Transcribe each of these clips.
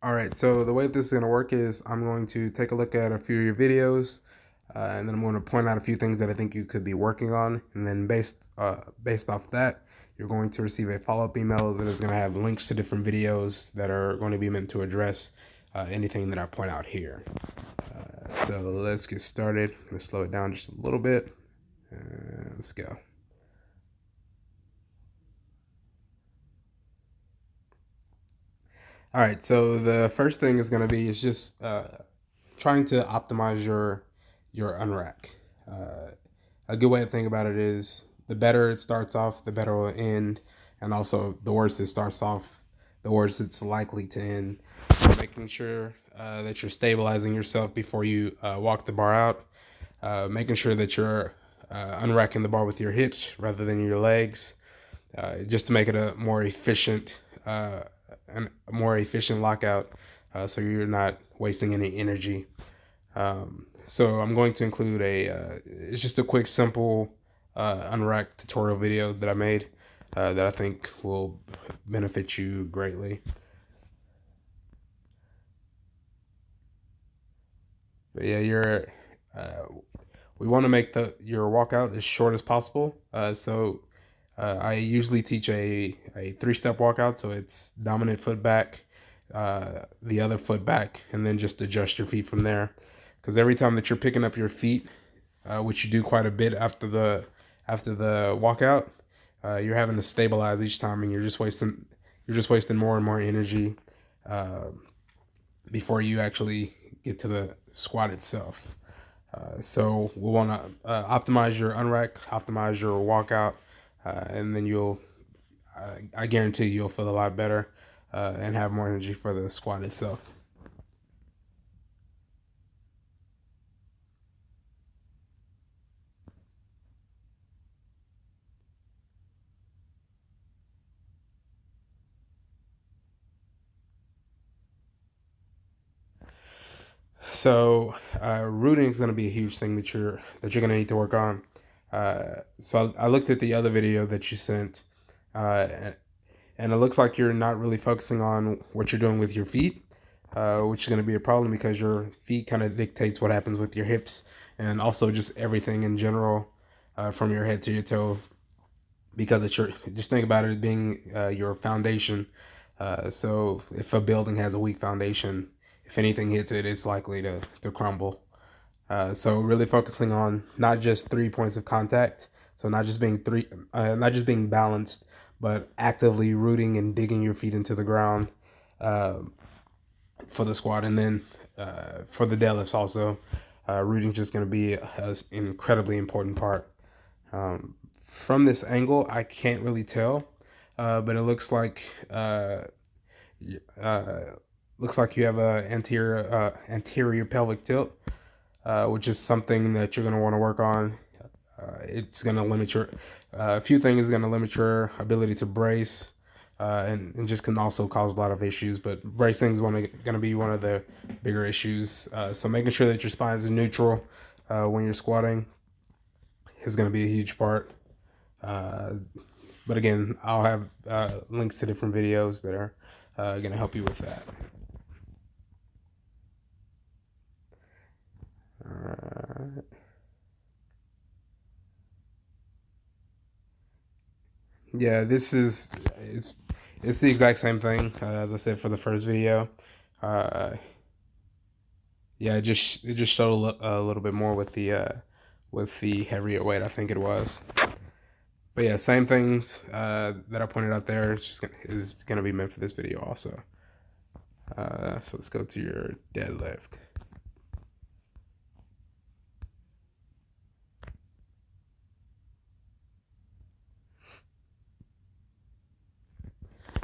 All right, so the way this is going to work is I'm going to take a look at a few of your videos, and then I'm going to point out a few things that I think you could be working on, and then based off that, you're going to receive a follow-up email that is going to have links to different videos that are going to be meant to address anything that I point out here. So let's get started. I'm going to slow it down just a little bit. Let's go. All right, so the first thing is going to be is just trying to optimize your unrack. Uh, a good way to think about it is the better it starts off, the better it will end, and also the worse it starts off, the worse it's likely to end. So making sure that you're stabilizing yourself before you walk the bar out, making sure that you're unracking the bar with your hips rather than your legs, just to make it a more efficient lockout, so you're not wasting any energy. So I'm going to include it's just a quick, simple unrack tutorial video that I made that I think will benefit you greatly. But yeah, uh, we want to make your walkout as short as possible. I usually teach a 3-step walkout, so it's dominant foot back, the other foot back, and then just adjust your feet from there. Because every time that you're picking up your feet, which you do quite a bit after the walkout, you're having to stabilize each time, and you're just wasting more and more energy uh, before you actually get to the squat itself. So we want to optimize your unrack, optimize your walkout, and then I guarantee you'll feel a lot better and have more energy for the squat itself. So rooting is going to be a huge thing that you're going to need to work on. So I looked at the other video that you sent, uh, and it looks like you're not really focusing on what you're doing with your feet, which is going to be a problem because your feet kind of dictates what happens with your hips and also just everything in general, from your head to your toe, because it's your just think about it as being your foundation. So if a building has a weak foundation, if anything hits it, it's likely to crumble. So really focusing on not just 3 points of contact, so not just being balanced, but actively rooting and digging your feet into the ground uh, for the squat, and then for the deadlifts also, rooting just going to be an incredibly important part. From this angle, I can't really tell, but it uh, looks like you have a anterior pelvic tilt, which is something that you're going to want to work on. It's going to limit your a few things is going to limit your ability to brace, and just can also cause a lot of issues. But bracing is going to be one of the bigger issues. So making sure that your spine is neutral when you're squatting is going to be a huge part. Uh, but again, I'll have links to different videos that are going to help you with that. Uh, yeah, it's the exact same thing as I said for the first video. Uh, yeah, it just showed a little bit more with the heavier weight. I think it was. But yeah, same things that I pointed out there. Is gonna be meant for this video also. So let's go to your deadlift.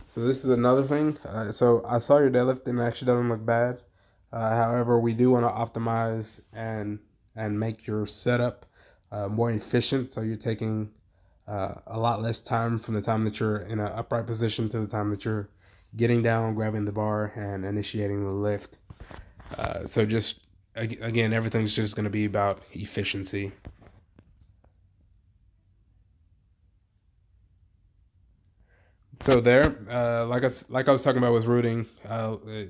So this is another thing. So I saw your deadlift and it actually doesn't look bad. However, we do want to optimize and make your setup more efficient. So you're taking a lot less time from the time that you're in an upright position to the time that you're getting down, grabbing the bar, and initiating the lift. So just again, everything's just going to be about efficiency. So there, like I was talking about with rooting,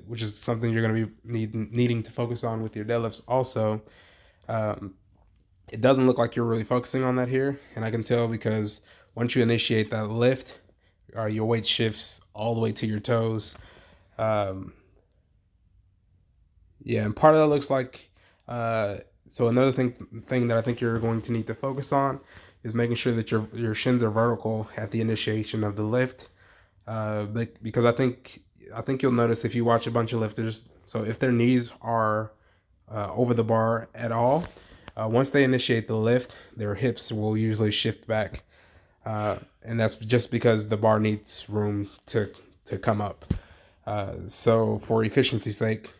which is something you're going to be needing to focus on with your deadlifts. Also, um, it doesn't look like you're really focusing on that here, and I can tell because once you initiate that lift, your weight shifts all the way to your toes. Um, yeah, and part of that looks like. So another thing that I think you're going to need to focus on is making sure that your shins are vertical at the initiation of the lift. Because I think you'll notice if you watch a bunch of lifters, so if their knees are over the bar at all, once they initiate the lift, their hips will usually shift back, and that's just because the bar needs room to come up. So for efficiency's sake,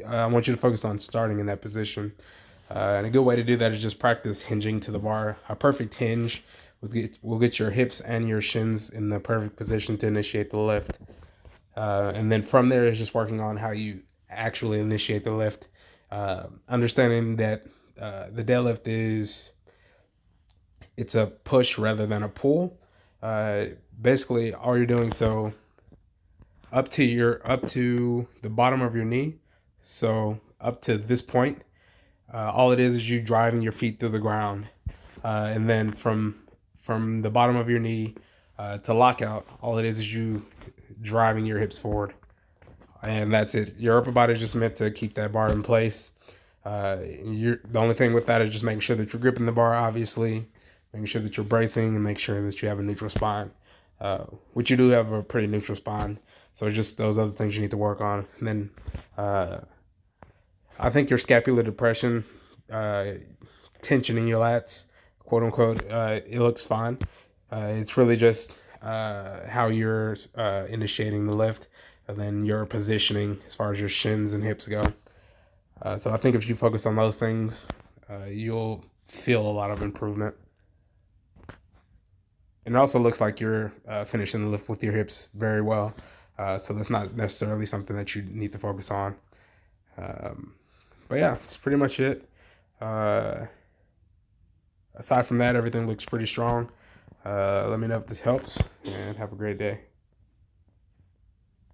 I want you to focus on starting in that position. And a good way to do that is just practice hinging to the bar. A perfect hinge will get your hips and your shins in the perfect position to initiate the lift. And then from there is just working on how you actually initiate the lift. Understanding that the deadlift it's a push rather than a pull. Uh, Basically, all you're doing so up to the bottom of your knee. So up to this point, all it is you driving your feet through the ground, and then from the bottom of your knee to lockout, all it is you driving your hips forward, and that's it. Your upper body is just meant to keep that bar in place. The only thing with that is just making sure that you're gripping the bar, obviously, making sure that you're bracing, and make sure that you have a neutral spine. Which you do have a pretty neutral spine, so it's just those other things you need to work on. And then uh, I think your scapular depression, uh, tension in your lats, quote unquote, it looks fine. It's really just how you're initiating the lift, and then your positioning as far as your shins and hips go. So I think if you focus on those things, you'll feel a lot of improvement. And it also looks like you're finishing the lift with your hips very well. So that's not necessarily something that you need to focus on. Um, but yeah, that's pretty much it. Uh, Aside from that, everything looks pretty strong. Let me know if this helps, and have a great day.